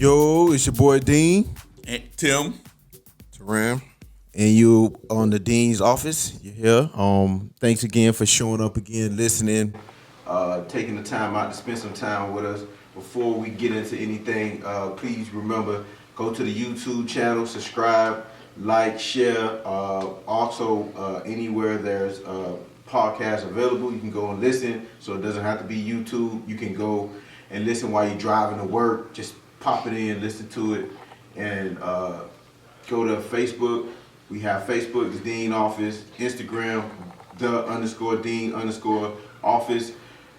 Yo, it's your boy Dean. And Tim. Taram. And you on the Dean's Office. You're here. Thanks again for showing up again, listening, taking the time out to spend some time with us. Before we get into anything, please remember, go to the YouTube channel, subscribe, like, share. Also, anywhere there's podcasts available, you can go and listen. So it doesn't have to be YouTube. You can go and listen while you're driving to work. Just pop it in, listen to it, and go to Facebook. We have Facebook, it's Dean Office, Instagram, _Dean_Office,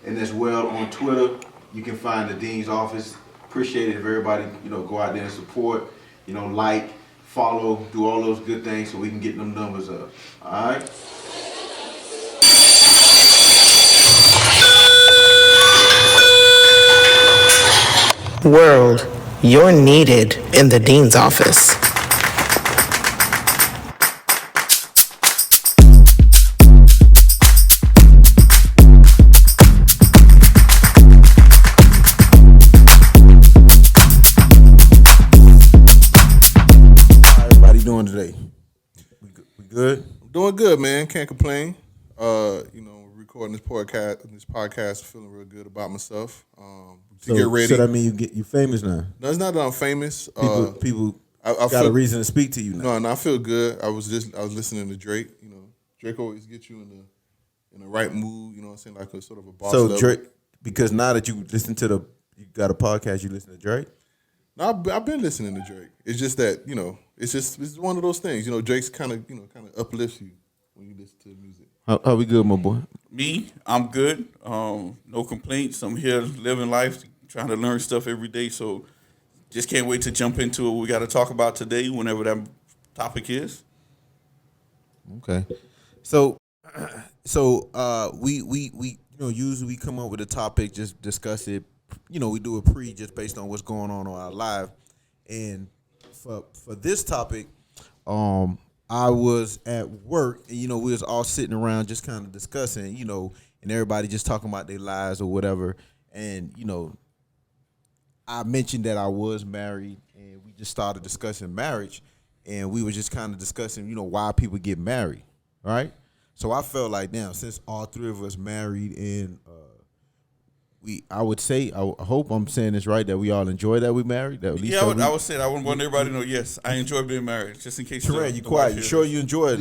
and as well on Twitter, you can find the Dean's Office. Appreciate it if everybody, go out there and support, like, follow, do all those good things so we can get them numbers up. All right? World, you're needed in the Dean's Office. How everybody doing today? We good? I'm doing good, man. Can't complain. Recording this podcast, feeling real good about myself. To get ready. So that mean you famous now? No, it's not that I'm famous. People I got a reason to speak to you now. No, I feel good. I was listening to Drake. Drake always gets you in the right mood. You know what I'm saying? Like a sort of a boss. So level. Drake, because now that you listen to you got a podcast, you listen to Drake? No, I've been listening to Drake. It's just that it's one of those things. Drake's kind of uplifts you when you listen to the music. How we good, my boy? Me, I'm good. No complaints. I'm here living life, trying to learn stuff every day. So just can't wait to jump into what we got to talk about today, whenever that topic is. Okay. So we usually we come up with a topic, just discuss it. We do a pre just based on what's going on our live. And for this topic, I was at work and we was all sitting around just kind of discussing, and everybody just talking about their lives or whatever. And I mentioned that I was married, and we just started discussing marriage, and we were just kind of discussing, why people get married, right? So I felt like now, since all three of us married, and I would say, I hope I'm saying this right, that we all enjoy that we married. That at least I would say that. I would want everybody to know, yes, I enjoy being married, just in case. Terrell, you quiet. You sure you enjoy it?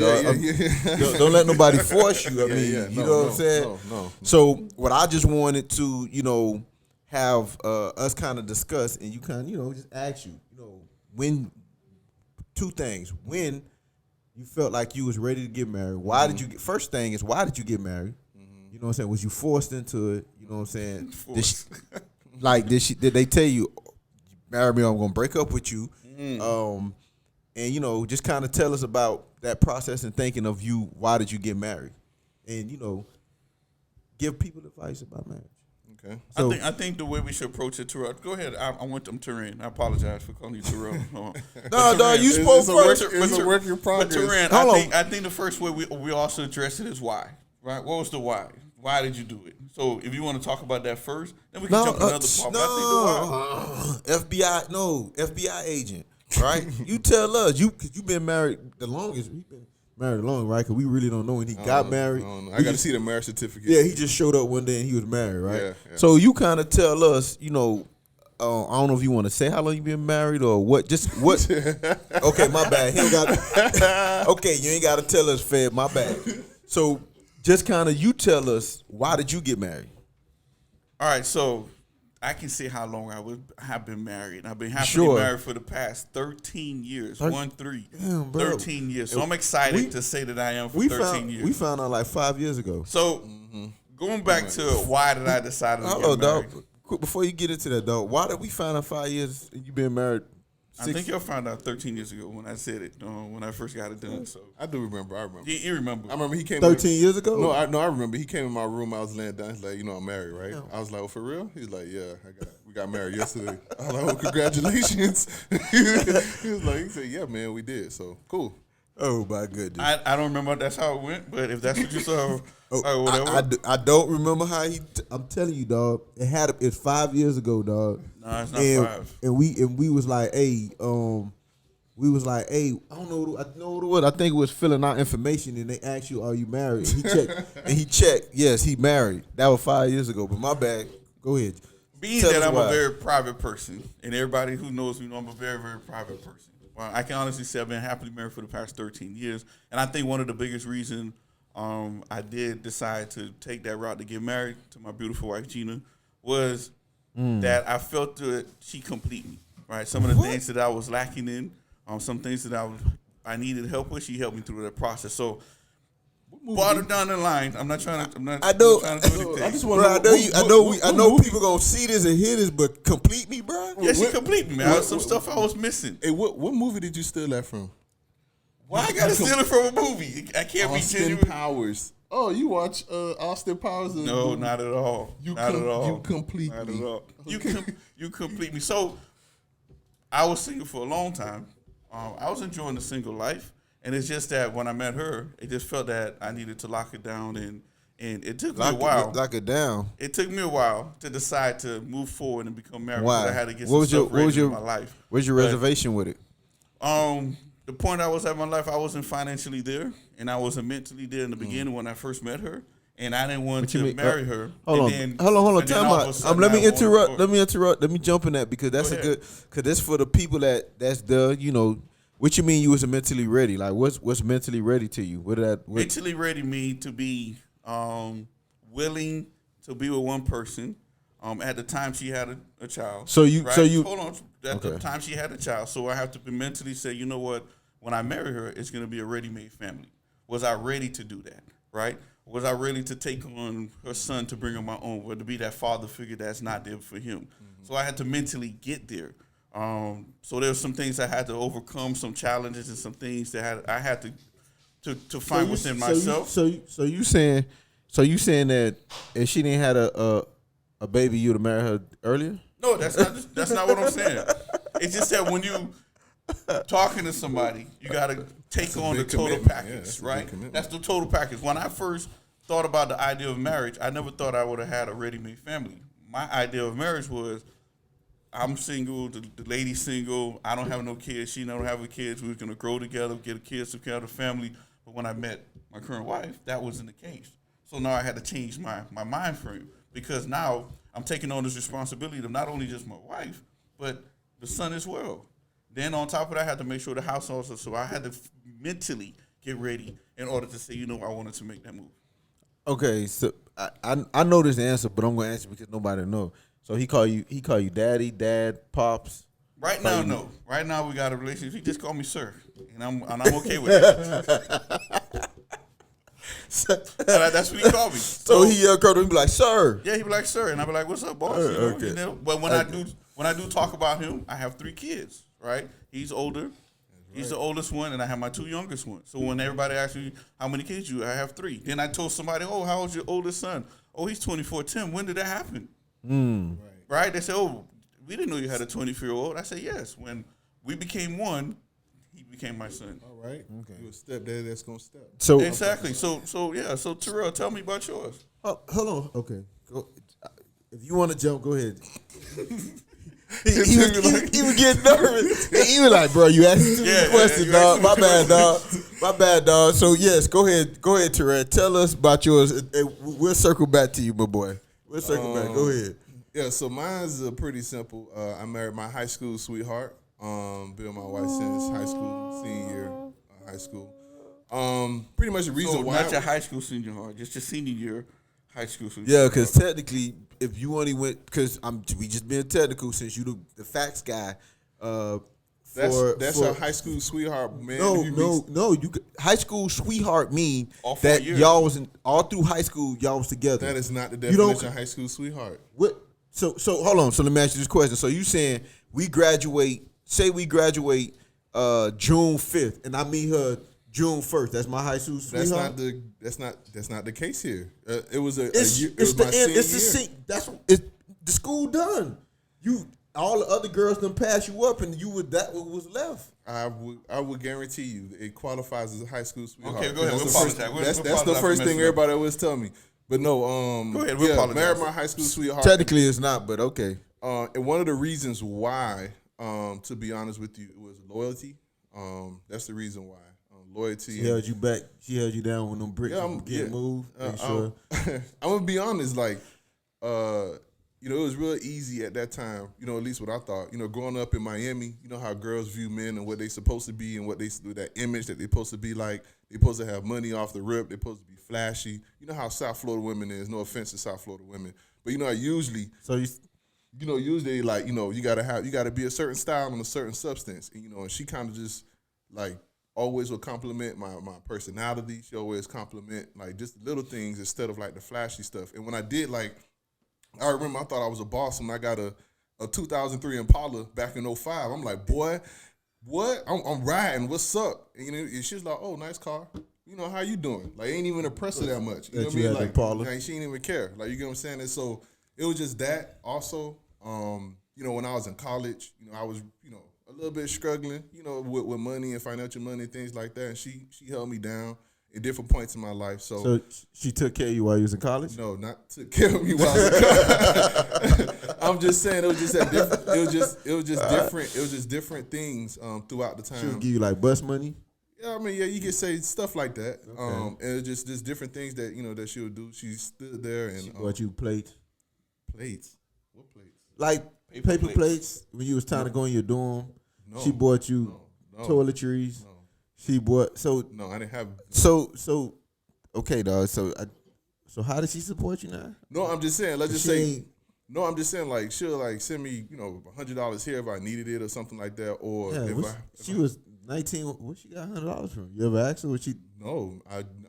Don't let nobody force you. You know what I'm saying? No. So what I just wanted to, have us kind of discuss, and you kind of, just ask you, when, two things. When you felt like you was ready to get married, why did you get, first thing is, why did you get married? You know what I'm saying? Was you forced into it? You know what I'm saying? Did they tell you, marry me or I'm going to break up with you? And, just kind of tell us about that process and thinking of you, why did you get married? And, give people advice about marriage. Okay. So, I think the way we should approach it, Terrell. Go ahead. I went to Terrain. I apologize for calling you Terrell. No, you spoke first. It's a work in progress. But Terrain, Hold on. I think the first way we also address it is why. Right? What was the why? Why did you do it? So if you want to talk about that first, then we can jump to another part. But I think the why. FBI agent, right? You tell us, because you've been married the longest. We've been married long, right? Because we really don't know when he got married. I got to see the marriage certificate. Yeah, he just showed up one day and he was married, right? Yeah. So you kind of tell us, I don't know if you want to say how long you been married or what. Just what? Okay, my bad. He ain't got. Okay, you ain't got to tell us, Fed. My bad. So just kind of you tell us, why did you get married? All right, so I can say how long I have been married. I've been happily married for the past 13 years. 13. Damn, bro. 13 years. So I'm excited to say that I am for 13 years. We found out like 5 years ago. So going back to why did I decide to get married? Dog. Before you get into that, dog, why did we find out 5 years and you been married? I think y'all found out 13 years ago when I said it, when I first got it done. So I do remember. You remember. I remember he came 13 years ago? No, I remember. He came in my room. I was laying down. He's like, I'm married, right? I was like, oh, for real? He's like, yeah, we got married yesterday. I was like, oh, congratulations. He said, yeah, man, we did. So, cool. Oh my goodness. I don't remember that's how it went, but if that's what you saw, whatever. I don't remember how he. I'm telling you, dog. It's 5 years ago, dog. No, it's not 5. And we was like, hey, we was like, hey, I don't know what it was. I think it was filling out information, and they asked you, are you married? And he checked. Yes, he married. That was 5 years ago. But my bad. Go ahead. Being that I'm a very private person, and everybody who knows me know I'm a very, very private person. Well, I can honestly say I've been happily married for the past 13 years. And I think one of the biggest reasons I did decide to take that route to get married to my beautiful wife, Gina, was that I felt that she complete me, right? Some of the things that I was lacking in, some things that I needed help with, she helped me through that process. So, bottom down the line, I'm not trying to. I know. Trying to do anything. I just want to. I know people gonna see this and hear this, but complete me, bro. Yeah, she complete me, man. There was some stuff I was missing. Hey, what movie did you steal that from? Why I gotta steal it from a movie? I can't be genuine. Powers. Oh, you watch Austin Powers? No, not at all. Not at all. You complete Not me. at all. You complete me. So, I was single for a long time. I was enjoying the single life. And it's just that when I met her, it just felt that I needed to lock it down, and it took me a while. Lock it down. It took me a while to decide to move forward and become married. Why? I had to get some stuff ready in my life. Where's your reservation with it? The point I was at in my life, I wasn't financially there, and I wasn't mentally there in the beginning when I first met her, and I didn't want to marry her. Hold on. Time out. Let me interrupt. Let me jump in that because that's because that's for the people that's the What you mean you wasn't mentally ready? Like what's mentally ready to you? Mentally ready mean to be willing to be with one person. At the time she had a child. Hold on. At the time she had a child, so I have to be mentally say, you know what? When I marry her, it's going to be a ready-made family. Was I ready to do that? Right? Was I ready to take on her son to bring on my own, or to be that father figure that's not there for him? Mm-hmm. So I had to mentally get there. So there were some things I had to overcome, some challenges and some things that I had to find within myself. So you saying that if she didn't have a baby, you'd have married her earlier? No, that's not what I'm saying. It's just that when you talking to somebody, you got to take on the total package, right? That's the total package. When I first thought about the idea of marriage, I never thought I would have had a ready-made family. My idea of marriage was, I'm single, the lady's single, I don't have no kids, she don't have kids, we were going to grow together, get a kid, take care of the family. But when I met my current wife, that wasn't the case. So now I had to change my mind frame, because now I'm taking on this responsibility of not only just my wife, but the son as well. Then on top of that, I had to make sure the house also, so I had to mentally get ready in order to say, I wanted to make that move. Okay, so I know this answer, but I'm going to answer because nobody knows. So he call you daddy, dad, pops. Right now, no. Right now we got a relationship. He just call me sir, and I'm okay with it. That's what he called me. So he come to me be like, sir. Yeah, he be like, sir, and I be like, what's up, boss? Okay. But when I do talk about him, I have 3 kids. Right? He's older. He's the oldest one, and I have my 2 youngest ones. So when everybody asks me how many kids you, I have 3. Then I told somebody, oh, how old's your oldest son? Oh, he's 24. Tim, when did that happen? Right? They said, oh, we didn't know you had a 24-year-old. I said, yes. When we became one, he became my son. All right. Okay. You a stepdaddy that's gonna step. So exactly. So Terrell, tell me about yours. Oh, hold on. Okay. Go. If you want to jump, go ahead. He was getting nervous. He was like, bro, you asked too many questions, dog. My bad, dog. So, yes, go ahead, Terrell. Tell us about yours. We'll circle back to you, my boy. We'll circle back. Go ahead. Yeah, so mine's pretty simple. I married my high school sweetheart. Been with my wife since high school, senior year, high school. Pretty much the reason why. Not your high school senior year, just your senior year high school senior year. Yeah, because technically, if you only went, because we just being technical since you the facts guy. That's a high school sweetheart, man. No. High school sweetheart mean that years. Y'all was all through high school. Y'all was together. That is not the definition of high school sweetheart. What? So hold on. So let me ask you this question. So you saying we graduate? Say we graduate June 5th, and I meet her June 1st. That's my high school sweetheart. That's not the case here. It was the school done. all the other girls done pass you up, and that what was left. I would guarantee you it qualifies as a high school sweetheart. Okay, go ahead. That's the first thing everybody always tell me. But no, go ahead. Married my high school sweetheart. Technically, it's not, but okay. And one of the reasons why, to be honest with you, it was loyalty. That's the reason why. Loyalty. She held you back. She held you down when them bricks get moved. Sure. I'm gonna be honest. Like, it was real easy at that time. At least what I thought. Growing up in Miami, you know how girls view men and what they supposed to be and what that image that they supposed to be like. They supposed to have money off the rip. They supposed to be flashy. You know how South Florida women is. No offense to South Florida women, but usually. So usually like you gotta be a certain style and a certain substance. And she kind of just like. Always would compliment my personality. She always compliment like just little things instead of like the flashy stuff. And when I did, like, I remember I thought I was a boss when I got a 2003 Impala back in 05. I'm like, boy, what? I'm riding. What's up? And she was like, oh, nice car. How you doing? Like, ain't even impressed her that much. You know what I mean? Like, she didn't even care. Like, you get what I'm saying? And so it was just that. Also, when I was in college, I was, a little bit struggling, with money and financial money and things like that. And she held me down at different points in my life. So she took care of you while you was in college? No, not took care of me while I was in college. I'm just saying it was just different. It was just different things throughout the time. She would give you like bus money? Yeah, you could say stuff like that. Okay. And it was just different things that that she would do. She stood there and she bought you plates. Plates? What plates? Like paper plates when you was trying to go in your dorm. No, she bought you toiletries. No. She bought no, I didn't have. Okay, dog. So how did she support you now? No, I'm just saying. Let's just say. No, I'm just saying. Like she'll like send me $100 here if I needed it or something like that. Or she was 19. Where she got $100 from? You ever asked her what she? No,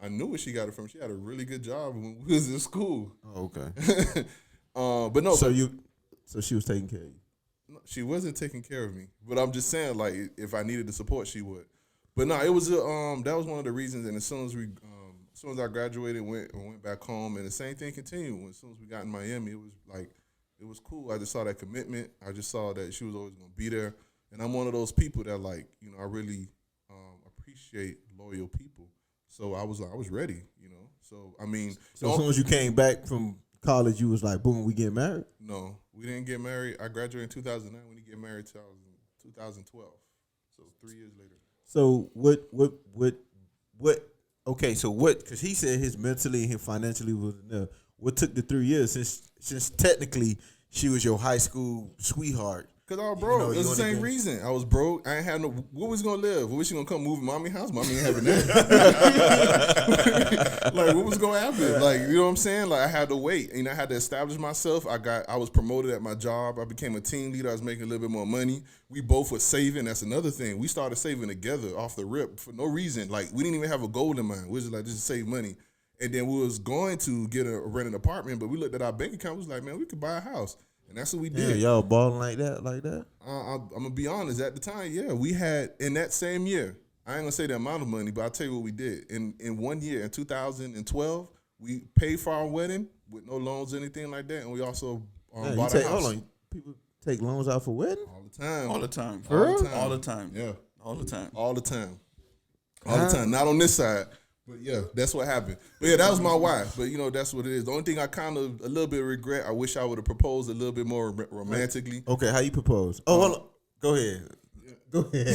I knew where she got it from. She had a really good job when we was in school. Oh, okay. But no. So she was taking care of you. She wasn't taking care of me, but I'm just saying, like, if I needed the support, she would. But no, it was that was one of the reasons. And as soon as I graduated, went back home, and the same thing continued. As soon as we got in Miami, it was cool. I just saw that commitment. I just saw that she was always gonna be there, and I'm one of those people that like, I really appreciate loyal people. So I was ready, So I mean, so as soon as you came back from college, you was like, boom, we get married? No, we didn't get married. I graduated in 2009. We didn't get married till 2012. So 3 years later. So what? Okay, so what? Because he said his mentally and his financially was enough. What took the 3 years since technically she was your high school sweetheart? Because I was broke. It was the same reason. I was broke. I ain't had no. Where was gonna live? Where was she gonna come move in mommy's house? Mommy ain't having that. Like, what was gonna happen? Like, you know what I'm saying? Like, I had to wait. I had to establish myself. I was promoted at my job. I became a team leader. I was making a little bit more money. We both were saving. That's another thing. We started saving together off the rip for no reason. Like, we didn't even have a goal in mind. We was just like, just save money. And then we was going to rent an apartment, but we looked at our bank account. We was like, man, we could buy a house. And that's what we did. Yeah, y'all balling like that? I'm going to be honest. At the time, yeah, we had, in that same year, I ain't going to say the amount of money, but I'll tell you what we did. In 1 year, in 2012, we paid for our wedding with no loans or anything like that, and we also bought a house. Hold on. People take loans out for wedding? All the time. All the time. For real? All the time. Yeah. All the time. All the time. All the time. Not on this side. But yeah, that's what happened. But yeah, that was my wife. But that's what it is. The only thing I kind of a little bit regret, I wish I would have proposed a little bit more romantically. Okay, how you propose? Oh, hold on. Go ahead. Go ahead. You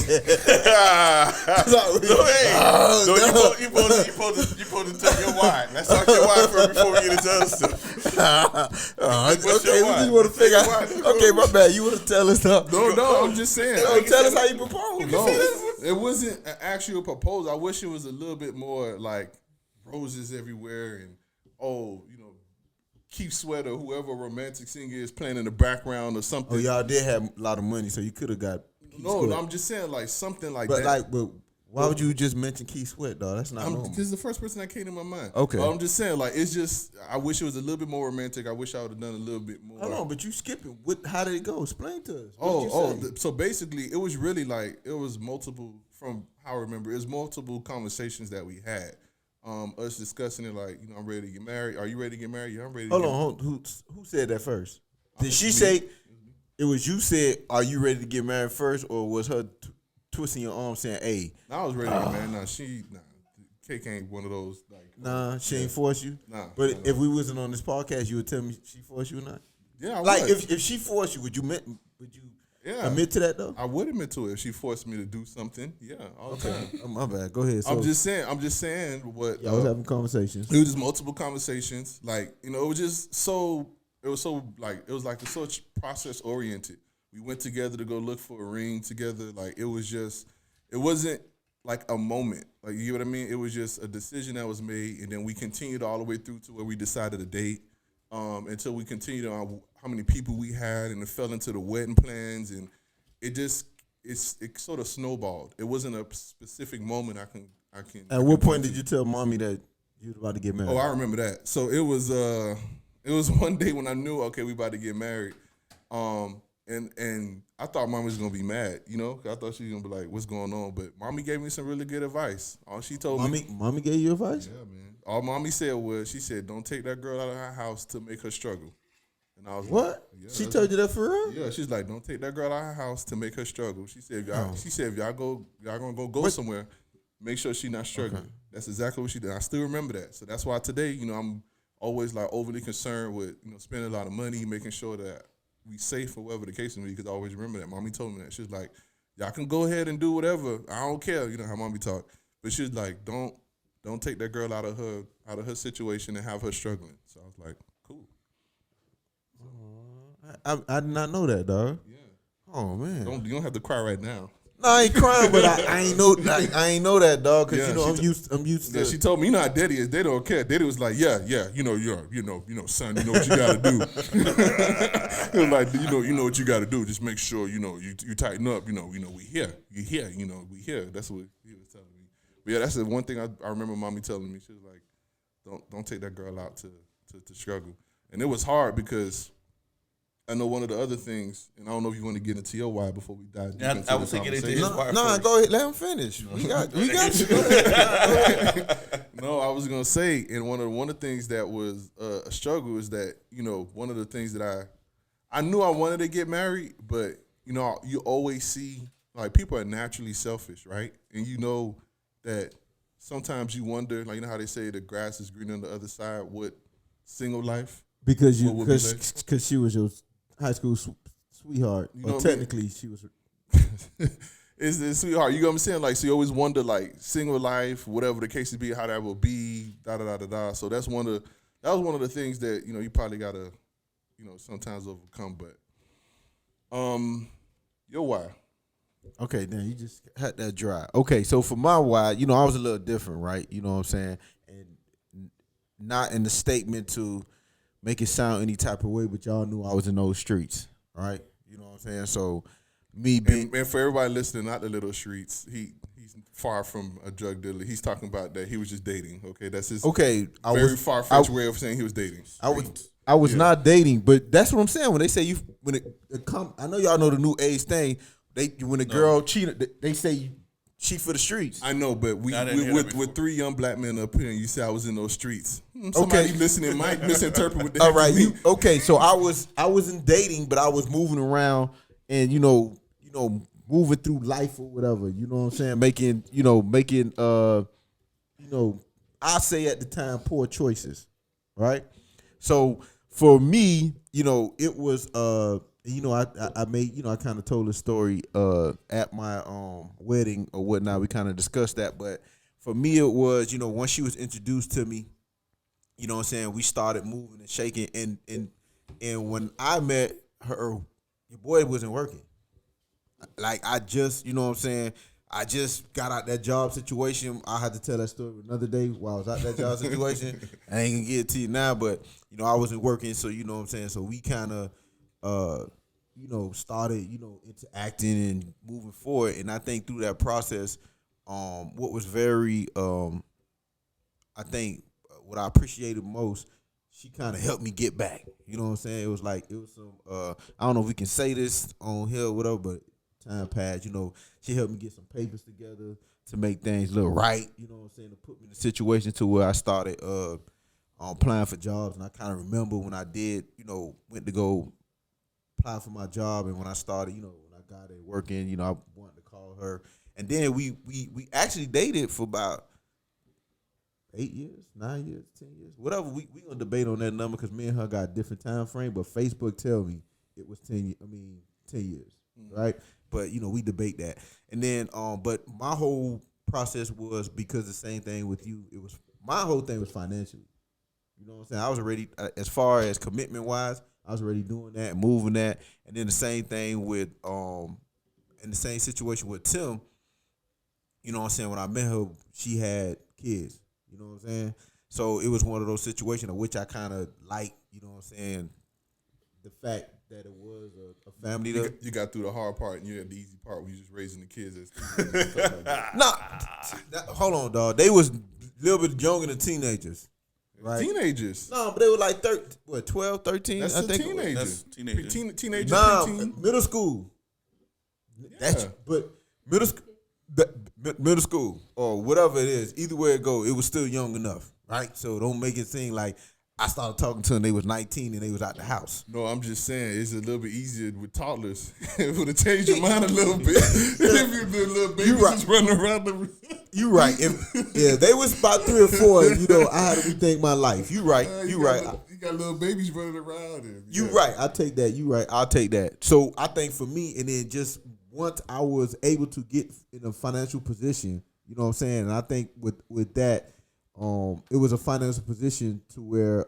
supposed to tell your wife. Let's talk to your wife first before we get into other stuff. Okay, we just want to figure out. Okay, my bad. You want to tell us something? No, I'm just saying. Tell us how you propose. No, it wasn't an actual proposal. I wish it was a little bit more like roses everywhere and Keith Sweat or whoever romantic singer is playing in the background or something. Oh, y'all did have a lot of money, so you could have got. No, I'm just saying like something like that. But why would you just mention Keith Sweat, dog? That's not normal. This is the first person that came to my mind. Okay. But I'm just saying like it's just I wish it was a little bit more romantic. I wish I would have done a little bit more. Hold on, but you skipping. How did it go? Explain to us. So basically it was really like it was multiple from how I remember. It was multiple conversations that we had. Us discussing it like, I'm ready to get married. Are you ready to get married? Yeah, I'm ready to Hold on. Who said that first? Did she say it was you said, "Are you ready to get married first?" Or was her twisting your arm saying, "Hey, I was ready to get married. Cake ain't one of those like. she ain't force you." Nah. But if we wasn't on this podcast, you would tell me she forced you or not. Yeah, I like would. if she forced you, would you admit to that though? I would admit to it if she forced me to do something. Yeah, all the time. My bad. Go ahead. So, I'm just saying what. I was having conversations. It was just multiple conversations. Like, it was just so. It was so process oriented. We went together to go look for a ring together. Like, it wasn't like a moment. Like, you know what I mean? It was just a decision that was made, and then we continued all the way through to where we decided a date. Until we continued on how many people we had, and it fell into the wedding plans, and it sort of snowballed. It wasn't a specific moment I can. At what point did you tell mommy that you was about to get married? Oh, I remember that. So it was one day when I knew, okay, we about to get married. And I thought mommy was gonna be mad, 'cause I thought she was gonna be like, "What's going on?" But mommy gave me some really good advice. All she told me, mommy gave you advice? Yeah, man. All mommy said was, she said, "Don't take that girl out of her house to make her struggle." And I was what? Like, yeah, she told you that for real? Yeah, she's like, "Don't take that girl out of her house to make her struggle." She said, if y'all gonna go somewhere, make sure she not struggling. Okay. That's exactly what she did. I still remember that. So that's why today, I'm always like overly concerned with, spending a lot of money, making sure that we safe or whatever the case may be, because I always remember that. Mommy told me that. She's like, y'all can go ahead and do whatever. I don't care. You know how mommy talk. But she's like, don't take that girl out of her situation and have her struggling. So I was like, cool. I did not know that, dog. Yeah. Oh man. You don't have to cry right now. No, I ain't crying, but I ain't know that, dog. Cause I'm used to. Yeah, she told me, how Daddy is. They don't care. Daddy was like, yeah, son, you know what you gotta do. He was like, you know what you gotta do. Just make sure, you tighten up. We here. You here. We here. That's what he was telling me. But yeah, that's the one thing I remember mommy telling me. She was like, don't take that girl out to struggle. And it was hard because I know one of the other things, and I don't know if you want to get into your why before we dive deep into I was thinking into his why. No, go ahead, let him finish. We got you. No, I was gonna say, and one of the things that was a struggle is that one of the things that I knew I wanted to get married, but you always see like people are naturally selfish, right? And that sometimes you wonder, like how they say the grass is greener on the other side. What single life? Because she was your high school sweetheart. Or technically, she was. Is the sweetheart? You know what I'm saying? Like, so you always wonder, like, single life, whatever the case would be, how that will be, da da da da da. So that was one of the things that you probably gotta, sometimes overcome. But, your why? Okay, then you just had that dry. Okay, so for my why, I was a little different, right? You know what I'm saying, and not in the statement to make it sound any type of way, but y'all knew I was in those streets, right? You know what I'm saying? So me being and for everybody listening, not the little streets, he's far from a drug dealer. He's talking about that he was just dating. Okay, that's his very far-fetched way of saying he was dating. I was not dating, but that's what I'm saying. When they say I know y'all know the new age thing. When a girl cheated, they say cheat for the streets. I know, but with three young black men up here, and you say I was in those streets. Somebody listening might misinterpret what the heck all right, you mean. Okay, so I wasn't dating, but I was moving around and moving through life or whatever. You know what I'm saying? Making I say at the time poor choices, right? So for me, it was I made, I kind of told a story at my wedding or whatnot. We kind of discussed that. But for me, it was, once she was introduced to me, you know what I'm saying, we started moving and shaking. And when I met her, your boy wasn't working. Like, I just, you know what I'm saying, I just got out that job situation. I had to tell that story another day while I was out that job situation. I ain't going to get it to you now, but, I wasn't working. So, you know what I'm saying, so we kind of, started, interacting and moving forward. And I think through that process, what was very, I think what I appreciated most, she kind of helped me get back. You know what I'm saying? It was some, I don't know if we can say this on here or whatever, but time passed, she helped me get some papers together to make things look right. You know what I'm saying? To put me in a situation to where I started, applying for jobs. And I kind of remember when I did, went to go applied for my job, and when I started, when I got it working, I wanted to call her, and then we actually dated for about 8 years, 9 years, 10 years, whatever. We gonna debate on that number because me and her got a different time frame, but Facebook tell me it was 10 years, right? But we debate that, and then but my whole process was because the same thing with you. It was my whole thing was financially. You know what I'm saying? I was already as far as commitment wise, I was already doing that, moving that, and then the same thing with in the same situation with Tim. You know what I'm saying? When I met her, she had kids. You know what I'm saying? So it was one of those situations of which I kind of like. You know what I'm saying? The fact that it was a family. You got through the hard part, and you had the easy part where you just raising the kids as hold on, dog. They was a little bit younger than teenagers. Right. Teenagers. No, but they were like 12, 13. That's I think teenagers. Teenagers. Nah, preteen. middle school. Yeah. But middle school or whatever it is. Either way it go, it was still young enough, right? So don't make it seem like I started talking to them. They was 19 and they was out the house. No, I'm just saying it's a little bit easier with toddlers. It would have changed your mind a little bit if you did little babies just running around the. You right. If they was about 3 or 4, I had to rethink my life. You right. You right. You got little babies running around. You right. I take that. You right. I'll take that. So I think for me, and then just once I was able to get in a financial position, you know what I'm saying? And I think with that, it was a financial position to where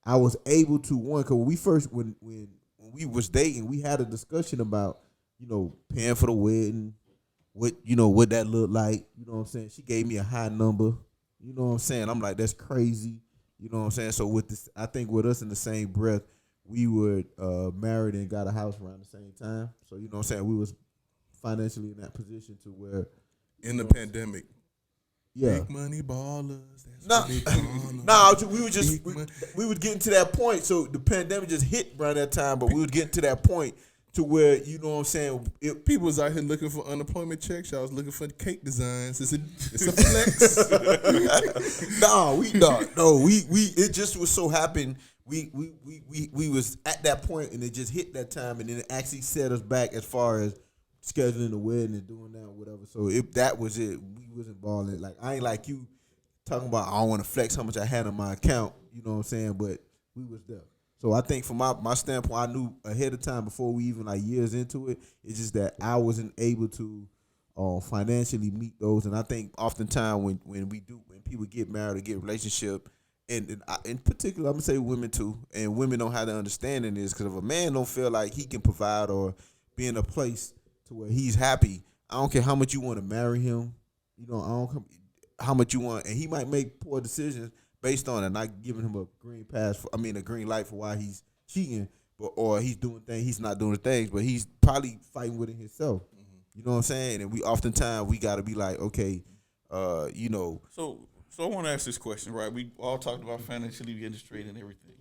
I was able to because when we was dating, we had a discussion about paying for the wedding, what that looked like. You know what I'm saying? She gave me a high number. You know what I'm saying? I'm like, that's crazy. You know what I'm saying? So with this, I think with us in the same breath, we were married and got a house around the same time. So you know what I'm saying? We was financially in that position to where in the pandemic. Yeah. Big money ballers. We were getting to that point. So the pandemic just hit around that time, but we was getting to that point to where, you know what I'm saying? People was out here looking for unemployment checks. Y'all was looking for cake designs. It's a flex. It just was so happened. We was at that point and it just hit that time and then it actually set us back as far as scheduling the wedding and doing that or whatever. So if that was it, we wasn't balling. Like I ain't like you talking about I don't want to flex how much I had on my account, you know what I'm saying? But we was there. So I think from my standpoint, I knew ahead of time before we even years into it. It's just that I wasn't able to financially meet those. And I think oftentimes when people get married or get a relationship, and in particular, I'm gonna say women too, and women don't have the understanding is because if a man don't feel like he can provide or be in a place to where he's happy, I don't care how much you want to marry him, I don't how much you want, and he might make poor decisions based on it, not giving him a green light for why he's cheating, or he's doing things, he's not doing the things, but he's probably fighting with it himself. Mm-hmm. You know what I'm saying? And we oftentimes we got to be like, okay, So I want to ask this question, right? We all talked about financially getting straight and everything,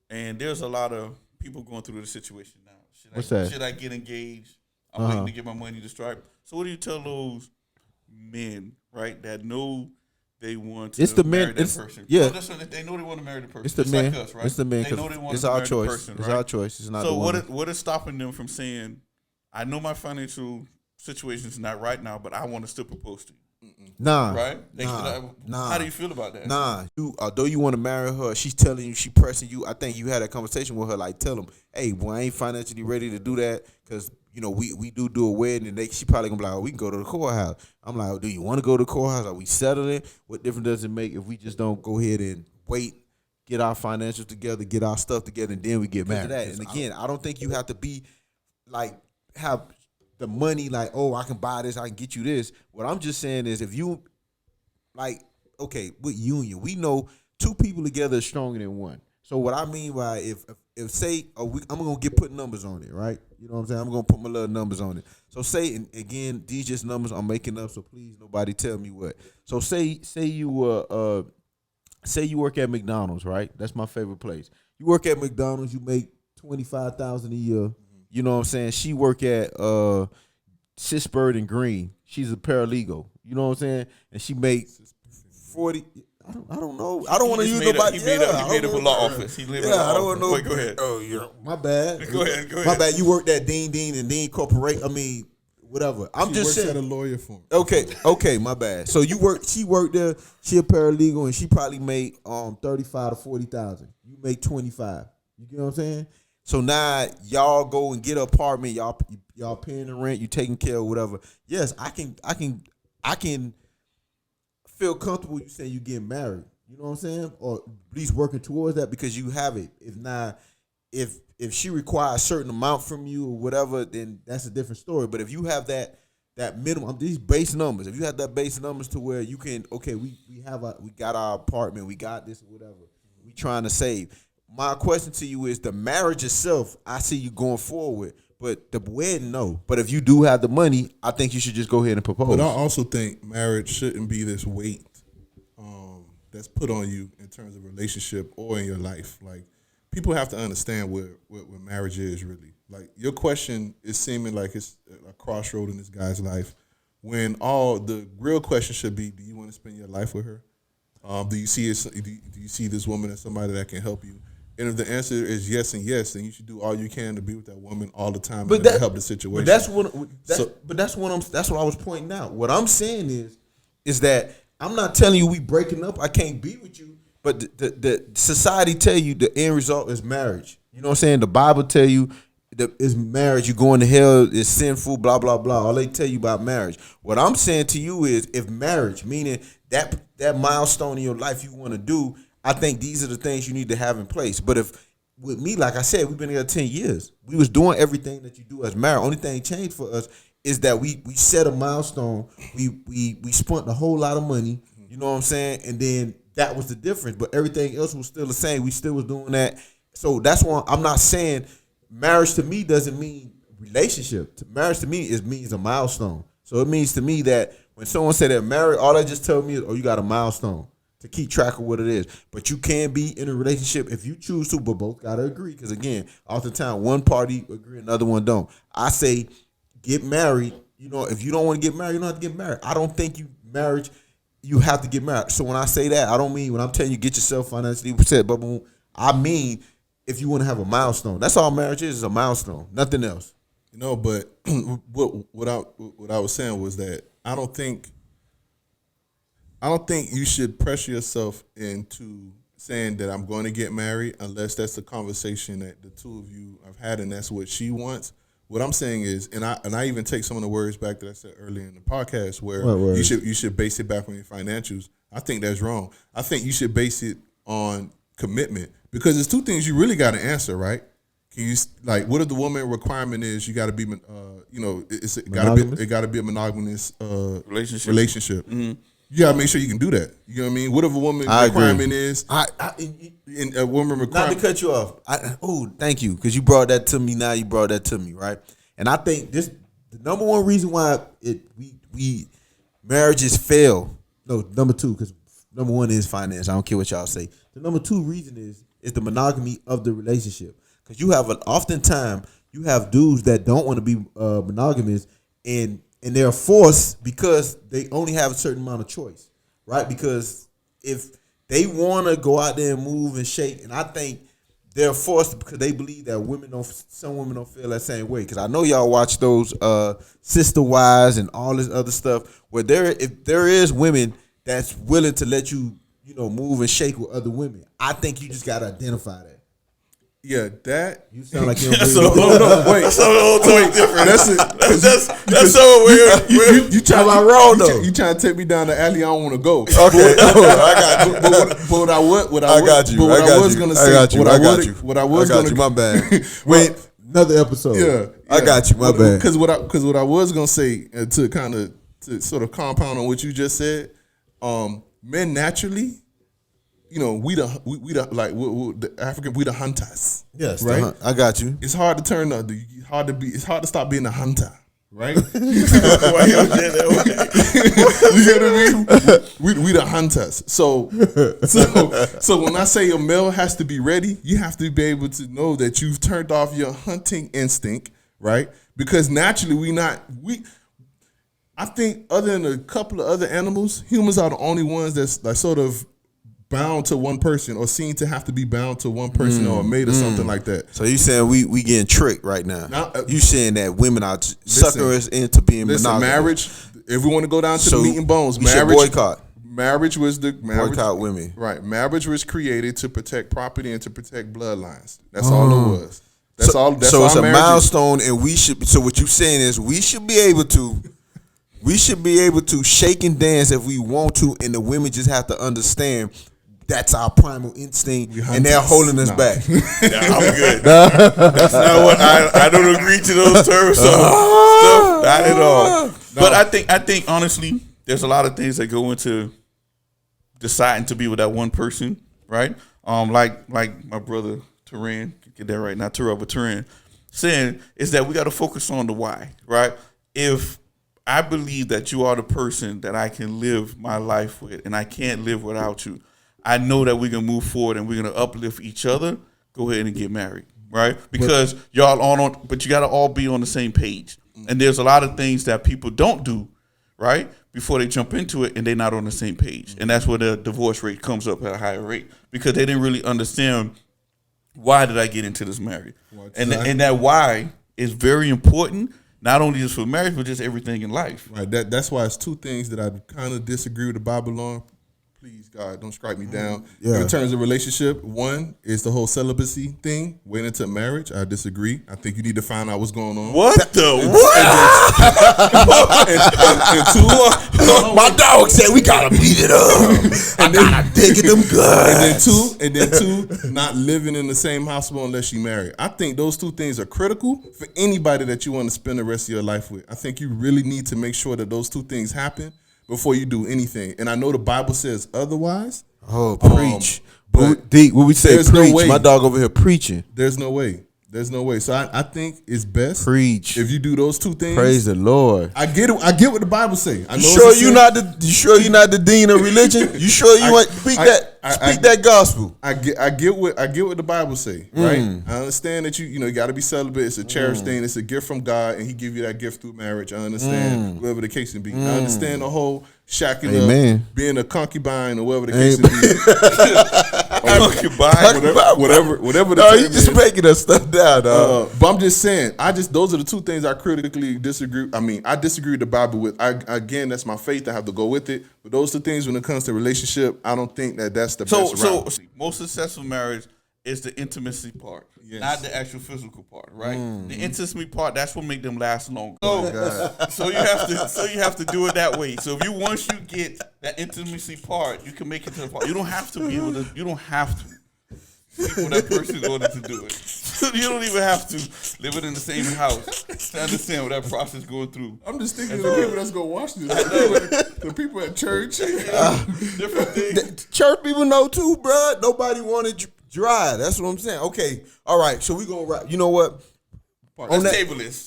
and there's a lot of people going through the situation now. Should I get engaged? I'm waiting to get my money to Stripe. So what do you tell those men, right, that know they want to marry that person? Yeah. They know they want to marry the person. It's the man. Like us, right? It's the man. They know they want it's to our marry choice. the person, It's right? our choice. It's not so the woman. what is stopping them from saying, I know my financial situation is not right now, but I want to still propose to you? Nah. Right? Nah. How do you feel about that? Nah. Although you want to marry her, she's telling you, she pressing you. I think you had a conversation with her, like, tell them, hey, boy, I ain't financially ready to do that because, we do a wedding, and she probably going to be like, oh, we can go to the courthouse. I'm like, do you want to go to the courthouse? Are we settling? What difference does it make if we just don't go ahead and wait, get our financials together, get our stuff together, and then we get married? And again, I don't think you have to be, like, have the money, like, oh, I can buy this, I can get you this. What I'm just saying is if you, like, okay, with union, we know two people together is stronger than one. So what I mean by if say, I'm going to put numbers on it, right? You know what I'm saying? I'm going to put my little numbers on it. So say, and again, these just numbers I'm making up, so please nobody tell me what. So say you work at McDonald's, right? That's my favorite place. You work at McDonald's, you make $25,000 a year. You know what I'm saying? She work at Sisbird and Green. She's a paralegal. You know what I'm saying? And she make 40. I don't know. I don't want to use nobody. He made up a law office. He lived in a law I don't office. want Wait, go ahead. Oh, yeah. My bad. Go ahead. My bad. You worked at Dean and Dean Corporate. I mean, whatever. I'm just saying. She works at a lawyer firm. Okay, my bad. So she worked there. She a paralegal, and she probably made 35 to 40,000. You make 25. You get what I'm saying? So now y'all go and get an apartment. Y'all paying the rent. You taking care of whatever. Yes, I can feel comfortable. You saying you getting married. You know what I'm saying? Or at least working towards that because you have it. If not, if she requires a certain amount from you or whatever, then that's a different story. But if you have that minimum, these base numbers, if you have that base numbers to where you can, okay, we got our apartment, we got this or whatever, we trying to save. My question to you is the marriage itself, I see you going forward, but the wedding, no. But if you do have the money, I think you should just go ahead and propose. But I also think marriage shouldn't be this weight that's put on you in terms of relationship or in your life. Like, people have to understand what marriage is really. Like, your question is seeming like it's a crossroad in this guy's life, when all the real question should be: do you want to spend your life with her? Do you see this woman as somebody that can help you? And if the answer is yes and yes, then you should do all you can to be with that woman all the time and help the situation. But that's what I was pointing out. What I'm saying is that I'm not telling you we breaking up. I can't be with you. But the society tell you the end result is marriage. You know what I'm saying? The Bible tell you is marriage. You going to hell is sinful. Blah blah blah. All they tell you about marriage. What I'm saying to you is, if marriage, meaning that milestone in your life you want to do, I think these are the things you need to have in place. But if with me, like I said, we've been together 10 years. We was doing everything that you do as married. Only thing changed for us is that we set a milestone. We spent a whole lot of money. You know what I'm saying? And then that was the difference. But everything else was still the same. We still was doing that. So that's why I'm not saying marriage to me doesn't mean relationship. Marriage to me means a milestone. So it means to me that when someone said they're married, all they just tell me is, oh, you got a milestone to keep track of what it is. But you can be in a relationship if you choose to, but both got to agree. Because, again, oftentimes one party agree, another one don't. I say get married. You know, if you don't want to get married, you don't have to get married. I don't think you have to get married. So when I say that, I don't mean when I'm telling you get yourself financially set, but I mean if you want to have a milestone. That's all marriage is a milestone, nothing else. You know, but what I was saying was that I don't think you should pressure yourself into saying that I'm going to get married unless that's the conversation that the two of you have had and that's what she wants. What I'm saying is, and I even take some of the words back that I said earlier in the podcast, where you should base it back on your financials. I think that's wrong. I think you should base it on commitment, because there's two things you really got to answer, right? Can you, like, what if the woman requirement is you got to be, it got to be a monogamous relationship. Mm-hmm. You gotta make sure you can do that. You know what I mean? What if a woman requirement is? A woman requirement. Not to cut you off. Thank you, because you brought that to me. Now you brought that to me, right? And I think the number one reason why we marriages fail. No, number two, because number one is finance. I don't care what y'all say. The number two reason is the monogamy of the relationship. Because oftentimes you have dudes that don't want to be monogamous, and they're forced because they only have a certain amount of choice, right? Because if they want to go out there and move and shake, and I think they're forced because they believe that some women don't feel that same way. Because I know y'all watch those Sister Wives and all this other stuff where if there is women that's willing to let you, move and shake with other women. I think you just got to identify that. Yeah, that you sound like you don't that's believe wait. That's totally different. That's so weird. You trying to wrong though? You trying to take me down the alley I don't want to go? Okay, I got you. But I got you. What I was gonna say. What I was gonna. My bad. Wait, another episode. Yeah, I got you. My bad. Because what I was gonna say to sort of compound on what you just said, men naturally. We the African, we the hunters. Yes, right. I got you. It's hard to turn it's hard to stop being a hunter, right? You get what I mean? We the hunters. So when I say a male has to be ready, you have to be able to know that you've turned off your hunting instinct, right? Because naturally I think other than a couple of other animals, humans are the only ones that's like sort of bound to one person or seen to have to be bound to one person or made or something like that. So you saying we getting tricked right now? You saying that women are sucking us into being monogamous? Marriage. If we want to go down to the meat and bones, marriage boycott. Marriage was boycott women. Right. Marriage was created to protect property and to protect bloodlines. That's all it was. That's all. That's so all it's a milestone, and we should. So what you saying is we should be able to. We should be able to shake and dance if we want to, and the women just have to understand that's our primal instinct, and they're holding us back. Yeah, I'm good. That's not what I don't agree to those terms. So stuff, not at all. No. But I think honestly, there's a lot of things that go into deciding to be with that one person, right? Like my brother Turan, get that right, not Terrell, but Turan, saying is that we got to focus on the why, right? If I believe that you are the person that I can live my life with, and I can't live without you, I know that we're going to move forward and we're going to uplift each other. Go ahead and get married, right? Because y'all but you got to all be on the same page. And there's a lot of things that people don't do, right, before they jump into it, and they're not on the same page. And that's where the divorce rate comes up at a higher rate, because they didn't really understand, why did I get into this marriage? And that why is very important, not only just for marriage, but just everything in life. Right. That's why it's two things that I kind of disagree with the Bible on. Please, God, don't strike me down. Yeah. In terms of relationship, one is the whole celibacy thing. Waiting into marriage, I disagree. I think you need to find out what's going on. What the what? My dog said we gotta beat it up. I gotta dig in them guts. And then two, not living in the same household unless you married. I think those two things are critical for anybody that you want to spend the rest of your life with. I think you really need to make sure that those two things happen before you do anything. And I know the Bible says otherwise. Oh, preach. But what we say, preach. No, my dog over here preaching. There's no way. There's no way. So I think it's best preach if you do those two things. Praise the Lord. I get it. I get what the Bible say. You sure you're not the dean of religion? You sure you want speak that gospel? I get what the Bible say. Right. I understand that you got to be celibate. It's a cherished thing. It's a gift from God, and He give you that gift through marriage. I understand whatever the case may be. I understand the whole shacking up, being a concubine, or whatever the case may be. Whatever the term you just making that stuff down, dog. But I'm just saying, those are the two things I critically disagree. I mean, I disagree with the Bible with. Again, that's my faith. I have to go with it. But those two things, when it comes to relationship, I don't think that's the best route. So most successful marriage is the intimacy part, not the actual physical part, right? The intimacy part, that's what make them last long. So you have to do it that way. So if once you get that intimacy part, you can make it to the part. You don't have to be able to. You don't have to sleep with that person in order to do it. You don't even have to live in the same house to understand what that process going through. I'm just thinking of the people that's gonna watch this. The people at church, different things. Church people know too, bro. Nobody wanted dry. That's what I'm saying. Okay, all right. So we gonna wrap. You know what? Let's table this.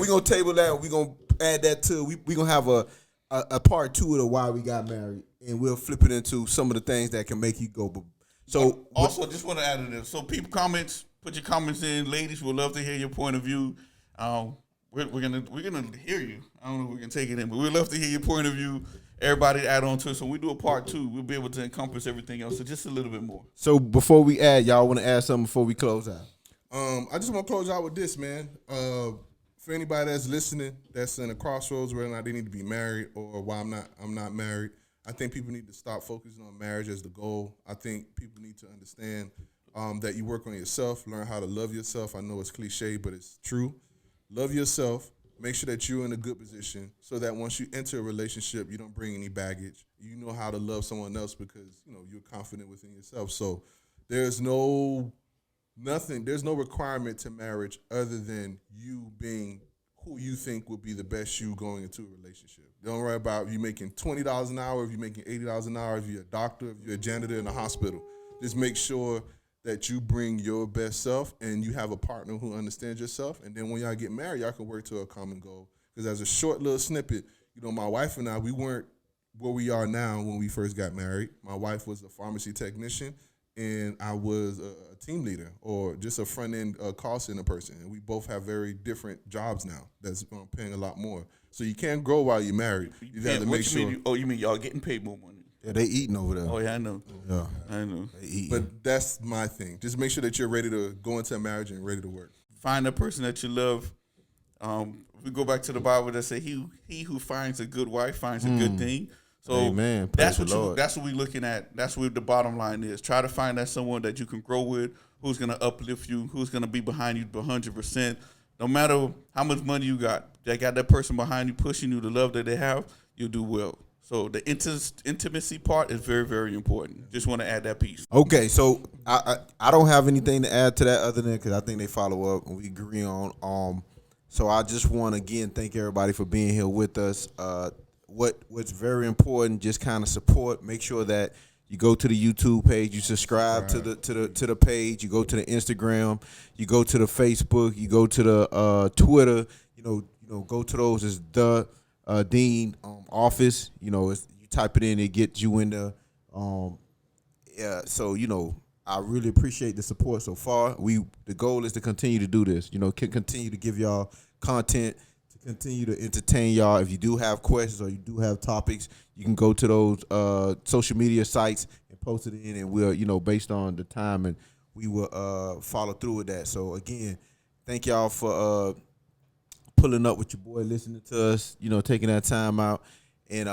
We gonna table that. We gonna add that to. We gonna have a part 2 of the why we got married, and we'll flip it into some of the things that can make you go. So also, just want to add to this. So people comments. Put your comments in, ladies. We'd love to hear your point of view. We're gonna hear you. I don't know if we can take it in, but we'd love to hear your point of view. Everybody add on to it. So when we do a part 2, we'll be able to encompass everything else. So just a little bit more. So before we add, y'all want to add something before we close out? I just want to close out with this, man. For anybody that's listening, that's in a crossroads whether or not they need to be married or why I'm not married. I think people need to stop focusing on marriage as the goal. I think people need to understand that you work on yourself, learn how to love yourself. I know it's cliche, but it's true. Love yourself. Make sure that you're in a good position so that once you enter a relationship, you don't bring any baggage. You know how to love someone else because you're confident within yourself. So there's no requirement to marriage other than you being who you think would be the best you going into a relationship. Don't worry about if you're making $20 an hour, if you're making $80 an hour, if you're a doctor, if you're a janitor in a hospital. Just make sure that you bring your best self and you have a partner who understands yourself. And then when y'all get married, y'all can work to a common goal. Because as a short little snippet, my wife and I, we weren't where we are now when we first got married. My wife was a pharmacy technician and I was a team leader or just a front-end call center person. And we both have very different jobs now that's paying a lot more. So you can't grow while you're married. You have to make sure. You mean y'all getting paid more money? Yeah, they eating over there. Oh yeah, I know. Yeah, I know. they eating. But that's my thing. Just make sure that you're ready to go into a marriage and ready to work. Find a person that you love. We go back to the Bible that say he who finds a good wife finds a good thing. So Amen. That's Praise the what Lord. that's what we're looking at. That's what the bottom line is. Try to find that someone that you can grow with, who's gonna uplift you, who's gonna be behind you 100%. No matter how much money you got, they got that person behind you pushing you, the love that they have, you'll do well. So the intimacy part is very, very important. Just want to add that piece. Okay, so I don't have anything to add to that other than because I think they follow up and we agree on. So I just want to again thank everybody for being here with us. What's very important, just kind of support. Make sure that you go to the YouTube page, you subscribe to the page, you go to the Instagram, you go to the Facebook, you go to the Twitter. You know, go to those. It's the Dean Office. You know, you type it in, it gets you in the. Yeah, so I really appreciate the support so far. The goal is to continue to do this. Continue to give y'all content, to continue to entertain y'all. If you do have questions or you do have topics, you can go to those social media sites and post it in, and we'll based on the time, and we will follow through with that. So again, thank y'all for pulling up with your boy, listening to us, taking that time out, and